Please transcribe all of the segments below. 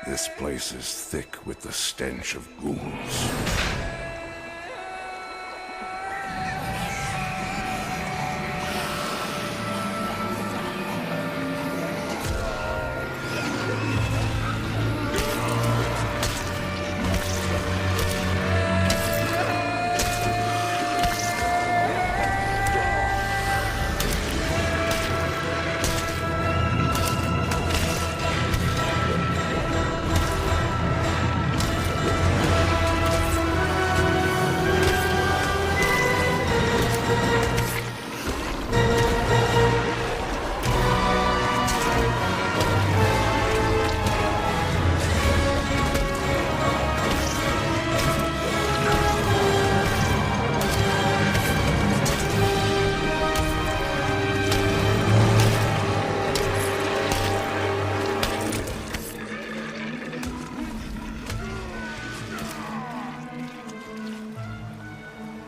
This place is thick with the stench of ghouls.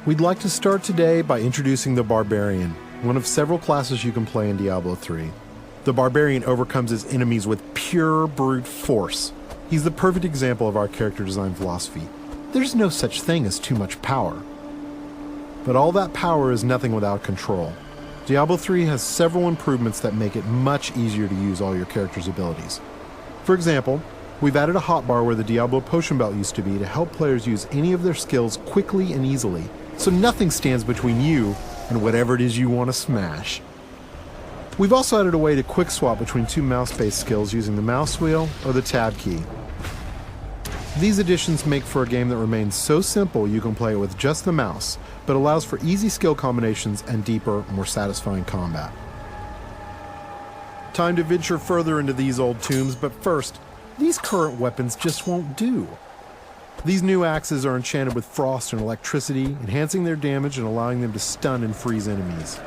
We'd like to start today by introducing the Barbarian, one of several classes you can play in Diablo 3. The Barbarian overcomes his enemies with pure brute force. He's the perfect example of our character design philosophy. There's no such thing as too much power. But all that power is nothing without control. Diablo 3 has several improvements that make it much easier to use all your character's abilities. For example, we've added a hotbar where the Diablo potion belt used to be to help players use any of their skills quickly and easily, so nothing stands between you and whatever it is you want to smash. We've also added a way to quick swap between two mouse-based skills using the mouse wheel or the tab key. These additions make for a game that remains so simple you can play it with just the mouse, but allows for easy skill combinations and deeper, more satisfying combat. Time to venture further into these old tombs, but first, these current weapons just won't do. These new axes are enchanted with frost and electricity, enhancing their damage and allowing them to stun and freeze enemies.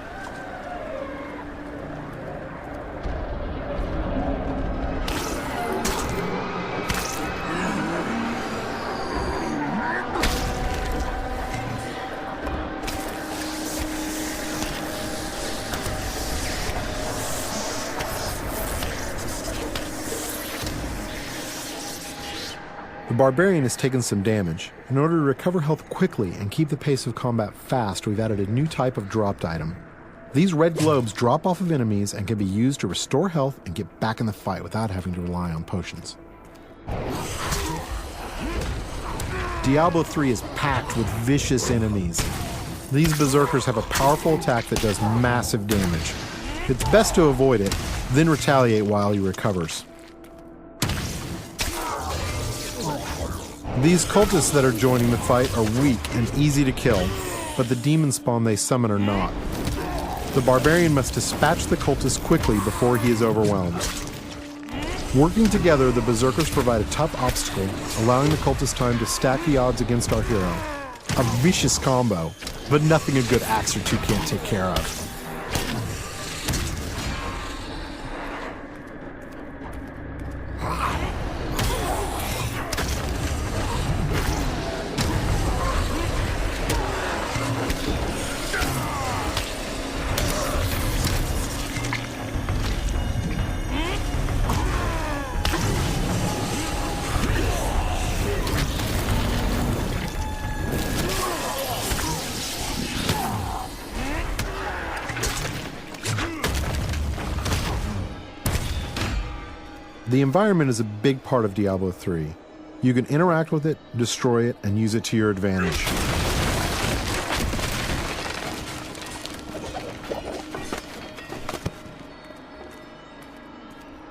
The Barbarian has taken some damage. In order to recover health quickly and keep the pace of combat fast, we've added a new type of dropped item. These red globes drop off of enemies and can be used to restore health and get back in the fight without having to rely on potions. Diablo 3 is packed with vicious enemies. These berserkers have a powerful attack that does massive damage. It's best to avoid it, then retaliate while he recovers. These cultists that are joining the fight are weak and easy to kill, but the demon spawn they summon are not. The Barbarian must dispatch the cultists quickly before he is overwhelmed. Working together, the berserkers provide a tough obstacle, allowing the cultists time to stack the odds against our hero. A vicious combo, but nothing a good axe or two can't take care of. The environment is a big part of Diablo 3. You can interact with it, destroy it, and use it to your advantage.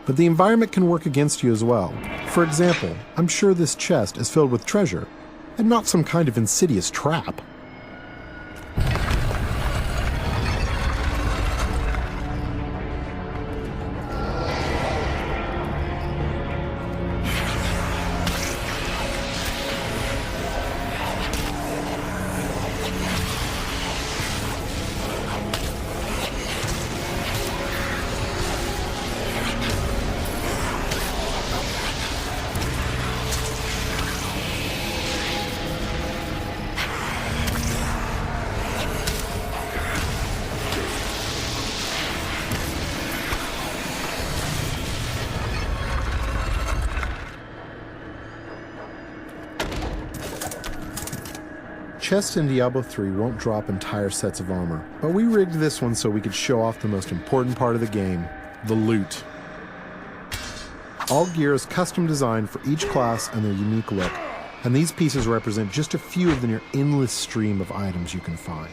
But the environment can work against you as well. For example, I'm sure this chest is filled with treasure, and not some kind of insidious trap. Chests in Diablo 3 won't drop entire sets of armor, but we rigged this one so we could show off the most important part of the game, the loot. All gear is custom designed for each class and their unique look, and these pieces represent just a few of the near endless stream of items you can find.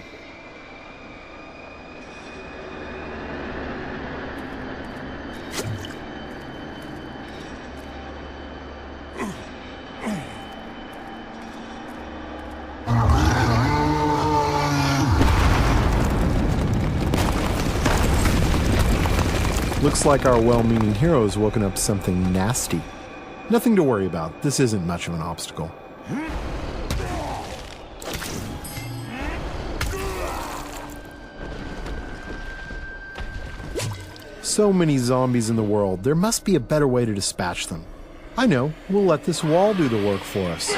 Looks like our well-meaning hero has woken up something nasty. Nothing to worry about. This isn't much of an obstacle. So many zombies in the world, there must be a better way to dispatch them. I know, we'll let this wall do the work for us.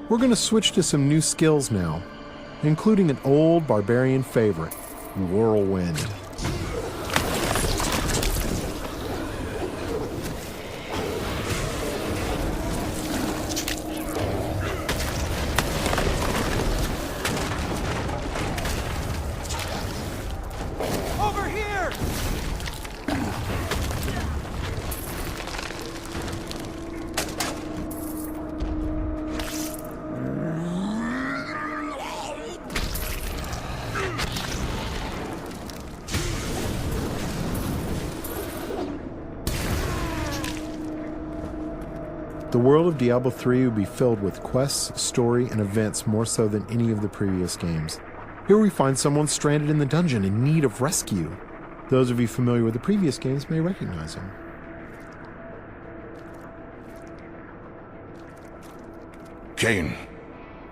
We're going to switch to some new skills now, including an old barbarian favorite, Whirlwind. Over here! The world of Diablo 3 will be filled with quests, story, and events more so than any of the previous games. Here we find someone stranded in the dungeon in need of rescue. Those of you familiar with the previous games may recognize him. Cain,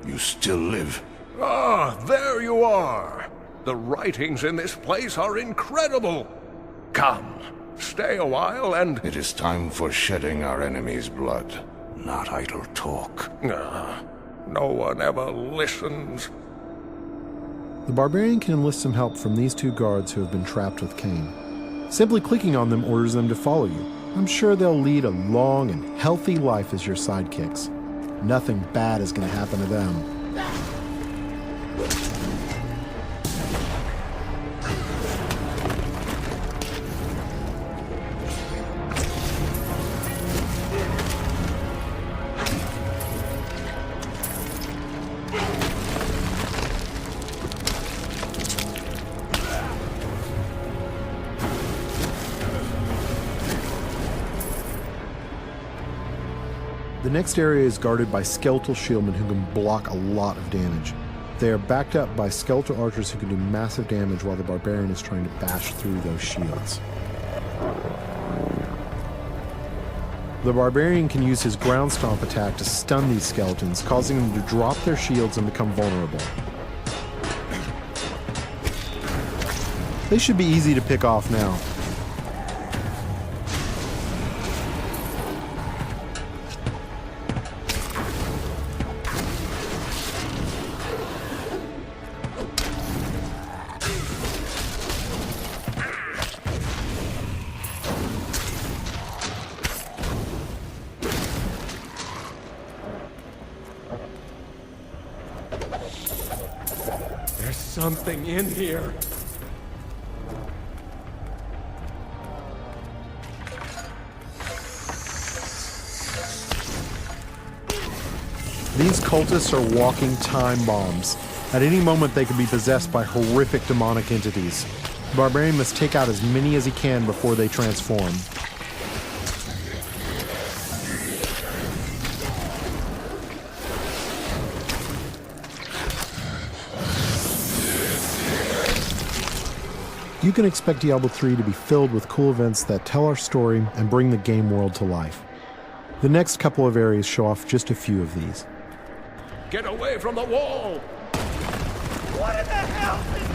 you still live. Ah, there you are. The writings in this place are incredible. Come, stay a while and... It is time for shedding our enemy's blood, not idle talk. No one ever listens. The barbarian can enlist some help from these two guards who have been trapped with Cain. Simply clicking on them orders them to follow you. I'm sure they'll lead a long and healthy life as your sidekicks. Nothing bad is going to happen to them. The next area is guarded by skeletal shieldmen who can block a lot of damage. They are backed up by skeletal archers who can do massive damage while the barbarian is trying to bash through those shields. The barbarian can use his ground stomp attack to stun these skeletons, causing them to drop their shields and become vulnerable. They should be easy to pick off now. There's something in here. These cultists are walking time bombs. At any moment they could be possessed by horrific demonic entities. The barbarian must take out as many as he can before they transform. You can expect Diablo 3 to be filled with cool events that tell our story and bring the game world to life. The next couple of areas show off just a few of these. Get away from the wall! What in the hell is